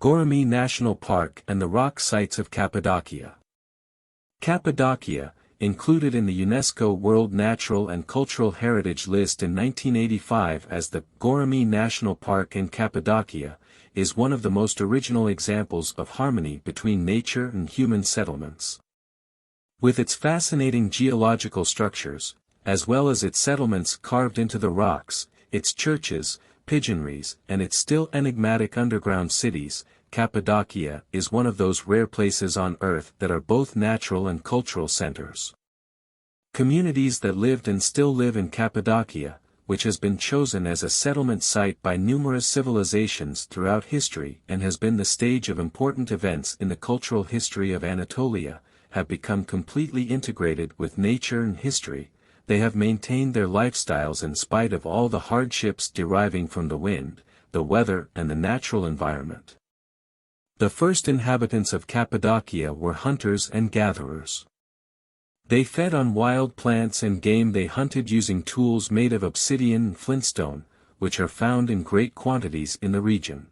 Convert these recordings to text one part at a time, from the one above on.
Guoremee National Park and the rock sites of Cappadocia. Cappadocia, included in the UNESCO World Natural and Cultural Heritage List in 1985 as the Guoremee National Park in Cappadocia, is one of the most original examples of harmony between nature and human settlements. With its fascinating geological structures, as well as its settlements carved into the rocks, its churches, pigeonries, and its still enigmatic underground cities, Cappadocia is one of those rare places on Earth that are both natural and cultural centers. Communities that lived and still live in Cappadocia, which has been chosen as a settlement site by numerous civilizations throughout history and has been the stage of important events in the cultural history of Anatolia, have become completely integrated with nature and history. They have maintained their lifestyles in spite of all the hardships deriving from the wind, the weather and the natural environment. The first inhabitants of Cappadocia were hunters and gatherers. They fed on wild plants and game they hunted using tools made of obsidian and flintstone, which are found in great quantities in the region.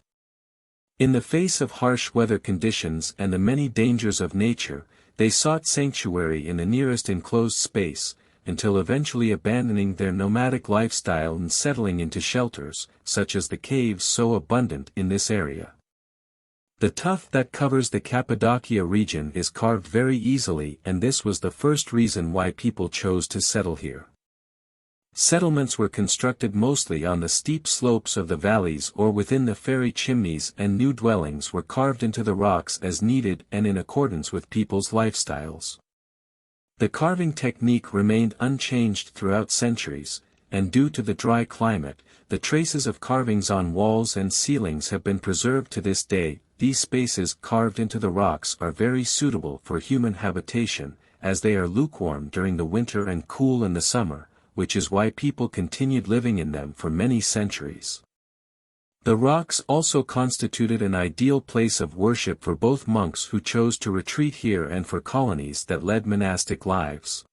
In the face of harsh weather conditions and the many dangers of nature, they sought sanctuary in the nearest enclosed space, until eventually abandoning their nomadic lifestyle and settling into shelters, such as the caves so abundant in this area. The tuff that covers the Cappadocia region is carved very easily, and this was the first reason why people chose to settle here. Settlements were constructed mostly on the steep slopes of the valleys or within the fairy chimneys, and new dwellings were carved into the rocks as needed and in accordance with people's lifestyles. The carving technique remained unchanged throughout centuries, and due to the dry climate, the traces of carvings on walls and ceilings have been preserved to this day. These spaces carved into the rocks are very suitable for human habitation, as they are lukewarm during the winter and cool in the summer, which is why people continued living in them for many centuries. The rocks also constituted an ideal place of worship for both monks who chose to retreat here and for colonies that led monastic lives.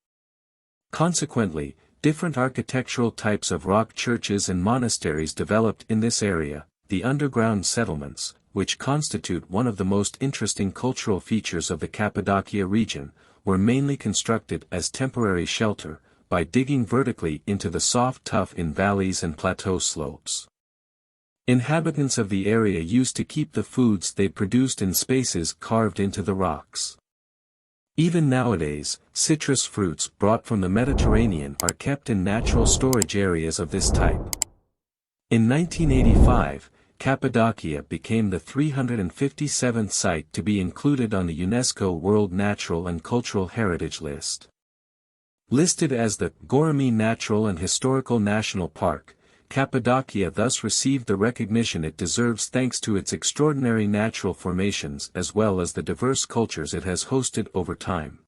Consequently, different architectural types of rock churches and monasteries developed in this area. The underground settlements, which constitute one of the most interesting cultural features of the Cappadocia region, were mainly constructed as temporary shelter, by digging vertically into the soft tuff in valleys and plateau slopes. Inhabitants of the area used to keep the foods they produced in spaces carved into the rocks. Even nowadays, citrus fruits brought from the Mediterranean are kept in natural storage areas of this type. In 1985, Cappadocia became the 357th site to be included on the UNESCO World Natural and Cultural Heritage List. Listed as the Guoremee Natural and Historical National Park, Cappadocia thus received the recognition it deserves thanks to its extraordinary natural formations as well as the diverse cultures it has hosted over time.